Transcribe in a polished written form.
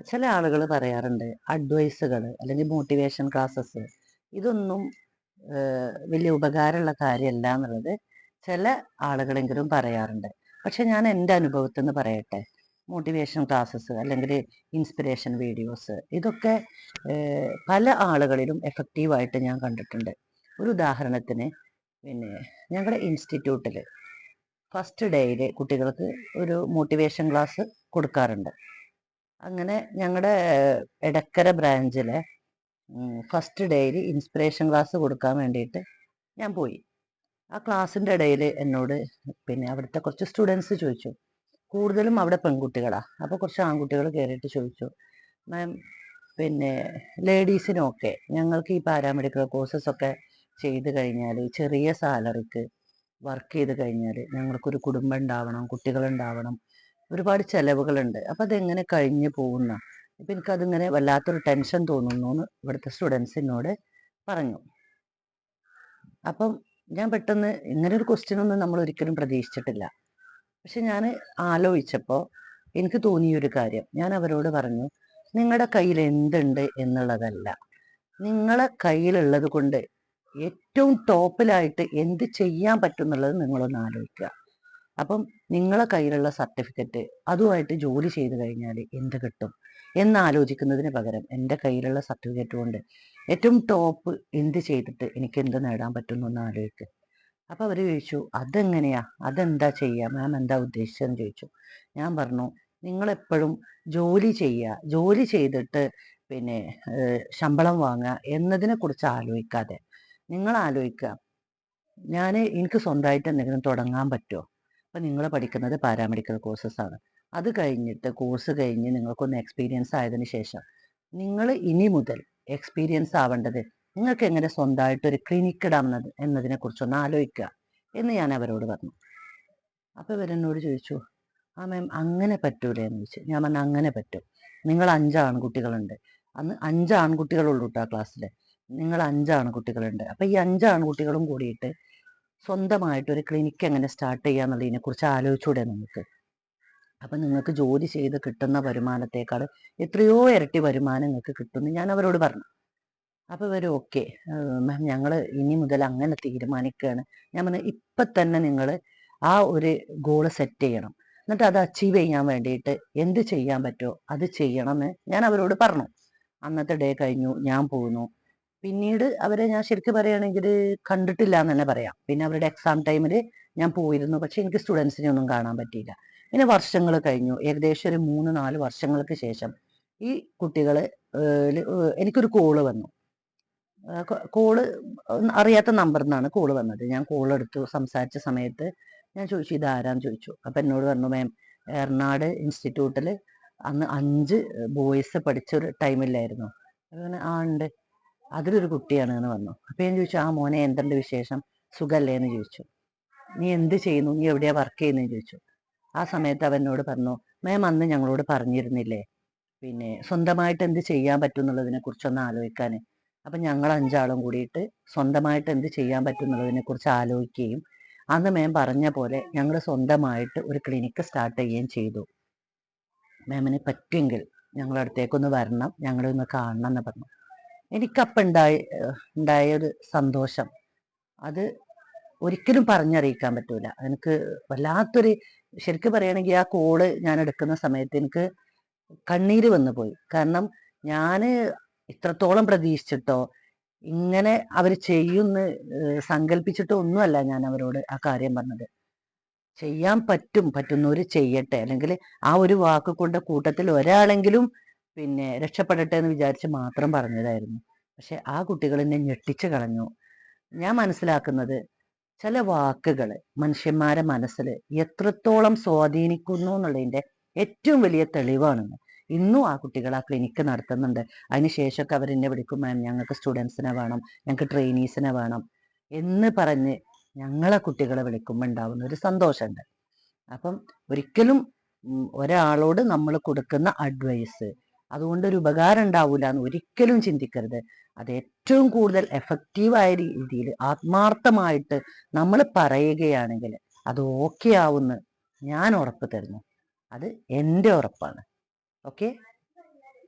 ചില ആളുകൾ പറയാറുണ്ട് അഡ്വൈസുകൾ അല്ലെങ്കിൽ മോട്ടിവേഷൻ ക്ലാസ്സസ് ഇതൊന്നും വലിയ ഉപകാരമുള്ള കാര്യമല്ല എന്നുള്ളത് ചില ആളുകളെങ്കിലും പറയാറുണ്ട്. പക്ഷെ ഞാൻ എൻ്റെ അനുഭവത്തിൽ നിന്ന് പറയട്ടെ, മോട്ടിവേഷൻ ക്ലാസ്സസ് അല്ലെങ്കിൽ ഇൻസ്പിറേഷൻ വീഡിയോസ് ഇതൊക്കെ പല ആളുകളിലും എഫക്റ്റീവായിട്ട് ഞാൻ കണ്ടിട്ടുണ്ട്. ഒരു ഉദാഹരണത്തിന് ഞങ്ങളുടെ ഇൻസ്റ്റിറ്റ്യൂട്ടിൽ ഫസ്റ്റ് ഡേയിൽ കുട്ടികൾക്ക് ഒരു മോട്ടിവേഷൻ ക്ലാസ് കൊടുക്കാറുണ്ട്. അങ്ങനെ ഞങ്ങളുടെ എടക്കര ബ്രാഞ്ചിലെ ഫസ്റ്റ് ഡേയിൽ ഇൻസ്പിറേഷൻ ക്ലാസ് കൊടുക്കാൻ വേണ്ടിയിട്ട് ഞാൻ പോയി. ആ ക്ലാസ്സിൻ്റെ ഇടയിൽ എന്നോട് അവിടുത്തെ കുറച്ച് സ്റ്റുഡൻസ് ചോദിച്ചു. കൂടുതലും അവിടെ പെൺകുട്ടികളാണ്. അപ്പോൾ കുറച്ച് ആൺകുട്ടികൾ കയറിയിട്ട് ചോദിച്ചു, മാം ലേഡീസിനൊക്കെ ഞങ്ങൾക്ക് ഈ പാരാമെഡിക്കൽ കോഴ്സസ് ഒക്കെ ചെയ്ത് കഴിഞ്ഞാൽ ചെറിയ സാലറിക്ക് വർക്ക് ചെയ്ത് കഴിഞ്ഞാൽ ഞങ്ങൾക്കൊരു കുടുംബം ഉണ്ടാവണം, കുട്ടികളുണ്ടാവണം, ഒരുപാട് ചെലവുകളുണ്ട്. അപ്പം അതെങ്ങനെ കഴിഞ്ഞു പോകുന്ന, ഇപ്പം എനിക്കതിങ്ങനെ വല്ലാത്തൊരു ടെൻഷൻ തോന്നുന്നു എന്ന് ഇവിടുത്തെ സ്റ്റുഡൻസ് എന്നോട് പറഞ്ഞു. അപ്പം ഞാൻ പെട്ടെന്ന് ഇങ്ങനെ ഒരു ക്വസ്റ്റ്യനൊന്നും നമ്മൾ ഒരിക്കലും പ്രതീക്ഷിച്ചിട്ടില്ല. പക്ഷെ ഞാൻ ആലോചിച്ചപ്പോൾ എനിക്ക് തോന്നിയൊരു കാര്യം, ഞാൻ അവരോട് പറഞ്ഞു, നിങ്ങളുടെ കയ്യിൽ എന്തുണ്ട് എന്നുള്ളതല്ല, നിങ്ങളെ കയ്യിലുള്ളത് കൊണ്ട് ഏറ്റവും ടോപ്പിലായിട്ട് എന്ത് ചെയ്യാൻ പറ്റും എന്നുള്ളത് നിങ്ങളൊന്ന് ആലോചിക്കുക. അപ്പം നിങ്ങളെ കയ്യിലുള്ള സർട്ടിഫിക്കറ്റ് അതുമായിട്ട് ജോലി ചെയ്ത് കഴിഞ്ഞാൽ എന്ത് കിട്ടും എന്നാലോചിക്കുന്നതിന് പകരം എൻ്റെ കയ്യിലുള്ള സർട്ടിഫിക്കറ്റ് കൊണ്ട് ഏറ്റവും ടോപ്പ് എന്ത് ചെയ്തിട്ട് എനിക്ക് എന്ത് നേടാൻ പറ്റും എന്ന് ആലോചിക്കുക. അപ്പോൾ അവർ ചോദിച്ചു, അതെങ്ങനെയാ, അതെന്താ ചെയ്യുക മാം, എന്താ ഉദ്ദേശിച്ചതെന്ന് ചോദിച്ചു. ഞാൻ പറഞ്ഞു, നിങ്ങളെപ്പോഴും ജോലി ചെയ്യുക, ജോലി ചെയ്തിട്ട് ശമ്പളം വാങ്ങുക എന്നതിനെ കുറിച്ച് ആലോചിക്കാതെ നിങ്ങൾ ആലോചിക്കുക, എനിക്ക് സ്വന്തമായിട്ട് എന്തെങ്കിലും തുടങ്ങാൻ പറ്റുമോ? അപ്പം നിങ്ങൾ പഠിക്കുന്നത് പാരാമെഡിക്കൽ കോഴ്സസ് ആണ്. അത് കഴിഞ്ഞിട്ട് കോഴ്സ് കഴിഞ്ഞ് നിങ്ങൾക്കൊന്ന് എക്സ്പീരിയൻസ് ആയതിനു ശേഷം നിങ്ങൾ ഇനി മുതൽ എക്സ്പീരിയൻസ് ആവേണ്ടത് നിങ്ങൾക്ക് എങ്ങനെ സ്വന്തമായിട്ടൊരു ക്ലിനിക്ക് ഇടാം എന്നതിനെ കുറിച്ചൊന്ന് ആലോചിക്കുക എന്ന് ഞാൻ അവരോട് പറഞ്ഞു. അപ്പോൾ ഇവരെന്നോട് ചോദിച്ചു, ആ മാം അങ്ങനെ പറ്റൂലേ എന്ന് ചോദിച്ചു. ഞാൻ പറഞ്ഞു, അങ്ങനെ പറ്റും. നിങ്ങൾ 5 ആൺകുട്ടികളുണ്ട്, അന്ന് 5 ആൺകുട്ടികളുള്ളൂ കേട്ടോ ക്ലാസ്സിൽ. നിങ്ങൾ 5 ആൺകുട്ടികളുണ്ട്. അപ്പം ഈ 5 ആൺകുട്ടികളും കൂടിയിട്ട് സ്വന്തമായിട്ടൊരു ക്ലിനിക്ക് എങ്ങനെ സ്റ്റാർട്ട് ചെയ്യുക എന്നുള്ളതിനെ കുറിച്ച് ആലോചിച്ചൂടെ നമുക്ക്? അപ്പം നിങ്ങൾക്ക് ജോലി ചെയ്ത് കിട്ടുന്ന വരുമാനത്തേക്കാൾ എത്രയോ ഇരട്ടി വരുമാനം നിങ്ങൾക്ക് കിട്ടുമെന്ന് ഞാൻ അവരോട് പറഞ്ഞു. അപ്പോൾ ഇവർ ഓക്കെ മാം, ഞങ്ങൾ ഇനി മുതൽ അങ്ങനെ തീരുമാനിക്കുകയാണ്. ഞാൻ പറഞ്ഞു, ഇപ്പം തന്നെ നിങ്ങൾ ആ ഒരു ഗോള് സെറ്റ് ചെയ്യണം, എന്നിട്ട് അത് അച്ചീവ് ചെയ്യാൻ വേണ്ടിയിട്ട് എന്ത് ചെയ്യാൻ പറ്റുമോ അത് ചെയ്യണമെന്ന് ഞാൻ അവരോട് പറഞ്ഞു. അന്നത്തെ ഡേ കഴിഞ്ഞു, ഞാൻ പോകുന്നു. പിന്നീട് അവരെ ഞാൻ ശരിക്കും പറയുകയാണെങ്കിൽ കണ്ടിട്ടില്ല എന്ന് തന്നെ പറയാം. പിന്നെ അവരുടെ എക്സാം ടൈമിൽ ഞാൻ പോയിരുന്നു, പക്ഷെ എനിക്ക് സ്റ്റുഡൻസിനെ ഒന്നും കാണാൻ പറ്റിയില്ല. പിന്നെ വർഷങ്ങൾ കഴിഞ്ഞു, ഏകദേശം ഒരു 3-4 വർഷങ്ങൾക്ക് ശേഷം ഈ കുട്ടികൾ എനിക്കൊരു കോള് വന്നു. കോള് അറിയാത്ത നമ്പറിൽ നിന്നാണ് കോള് വന്നത്. ഞാൻ കോൾ എടുത്തു. സംസാരിച്ച സമയത്ത് ഞാൻ ചോദിച്ചു, ഇതാരാന്ന് ചോദിച്ചു. അപ്പം എന്നോട് പറഞ്ഞു, മാം, എറണാട് ഇൻസ്റ്റിറ്റ്യൂട്ടിൽ അന്ന് 5 ബോയ്സ് പഠിച്ചൊരു ടൈമില്ലായിരുന്നു. അങ്ങനെ ആ ഉണ്ട്, അതിലൊരു കുട്ടിയാണ് എന്ന് പറഞ്ഞു. അപ്പം ഞാൻ ചോദിച്ചു, ആ മോനെ എന്തുണ്ട് വിശേഷം, സുഖല്ലേ എന്ന് ചോദിച്ചു. നീ എന്ത് ചെയ്യുന്നു, നീ എവിടെയാ വർക്ക് ചെയ്യുന്നതെന്ന് ചോദിച്ചു. ആ സമയത്ത് അവനോട് പറഞ്ഞു, മാം അന്ന് ഞങ്ങളോട് പറഞ്ഞിരുന്നില്ലേ സ്വന്തമായിട്ട് എന്ത് ചെയ്യാൻ പറ്റും എന്നുള്ളതിനെ കുറിച്ചൊന്ന് ആലോചിക്കാൻ. അപ്പം ഞങ്ങൾ 5 ആളും കൂടിയിട്ട് സ്വന്തമായിട്ട് എന്ത് ചെയ്യാൻ പറ്റും എന്നുള്ളതിനെ കുറിച്ച് ആലോചിക്കുകയും അന്ന് മാം പറഞ്ഞ പോലെ ഞങ്ങൾ സ്വന്തമായിട്ട് ഒരു ക്ലിനിക്ക് സ്റ്റാർട്ട് ചെയ്യുകയും ചെയ്തു. മാമിന് പറ്റുമെങ്കിൽ ഞങ്ങളുടെ അടുത്തേക്കൊന്ന് വരണം, ഞങ്ങളെ ഒന്ന് കാണണം എന്ന് പറഞ്ഞു. എനിക്കപ്പം ഉണ്ടായ ഒരു സന്തോഷം അത് ഒരിക്കലും പറഞ്ഞറിയിക്കാൻ പറ്റൂല. എനിക്ക് വല്ലാത്തൊരു, ശരിക്കും പറയുകയാണെങ്കിൽ ആ കോള് ഞാൻ എടുക്കുന്ന സമയത്ത് എനിക്ക് കണ്ണീര് വന്നു പോയി. കാരണം ഞാൻ ഇത്രത്തോളം പ്രതീക്ഷിച്ചിട്ടോ ഇങ്ങനെ അവർ ചെയ്യുമെന്ന് സങ്കല്പിച്ചിട്ടോ ഒന്നുമല്ല ഞാൻ അവരോട് ആ കാര്യം പറഞ്ഞത്. ചെയ്യാൻ പറ്റുന്നവർ ചെയ്യട്ടെ, അല്ലെങ്കിൽ ആ ഒരു വാക്ക് കൊണ്ട് കൂട്ടത്തിൽ ഒരാളെങ്കിലും രക്ഷപ്പെടട്ടെ എന്ന് വിചാരിച്ച് മാത്രം പറഞ്ഞതായിരുന്നു. പക്ഷെ ആ കുട്ടികൾ എന്നെ ഞെട്ടിച്ചു കളഞ്ഞു. ഞാൻ മനസ്സിലാക്കുന്നത് ചില വാക്കുകൾ മനുഷ്യന്മാരെ മനസ്സിൽ എത്രത്തോളം സ്വാധീനിക്കുന്നു എന്നുള്ളതിൻ്റെ ഏറ്റവും വലിയ തെളിവാണെന്ന്. ഇന്നും ആ കുട്ടികൾ ആ ക്ലിനിക്ക് നടത്തുന്നുണ്ട്. അതിനുശേഷമൊക്കെ അവരെന്നെ വിളിക്കും, മാം ഞങ്ങൾക്ക് സ്റ്റുഡൻസിനെ വേണം, ഞങ്ങൾക്ക് ട്രെയിനീസിനെ വേണം എന്ന് പറഞ്ഞ് ഞങ്ങളെ കുട്ടികളെ വിളിക്കുമ്പോൾ ഉണ്ടാവുന്ന ഒരു സന്തോഷമുണ്ട്. അപ്പം ഒരിക്കലും ഒരാളോട് നമ്മൾ കൊടുക്കുന്ന അഡ്വൈസ് അതുകൊണ്ടൊരു ഉപകാരം ഉണ്ടാവില്ല എന്ന് ഒരിക്കലും ചിന്തിക്കരുത്. അത് ഏറ്റവും കൂടുതൽ എഫക്റ്റീവായ രീതിയിൽ ആത്മാർത്ഥമായിട്ട് നമ്മൾ പറയുകയാണെങ്കിൽ അത് ഓക്കെ ആവുമെന്ന് ഞാൻ ഉറപ്പ് തരുന്നു. അത് എൻ്റെ ഉറപ്പാണ്. ഓക്കെ.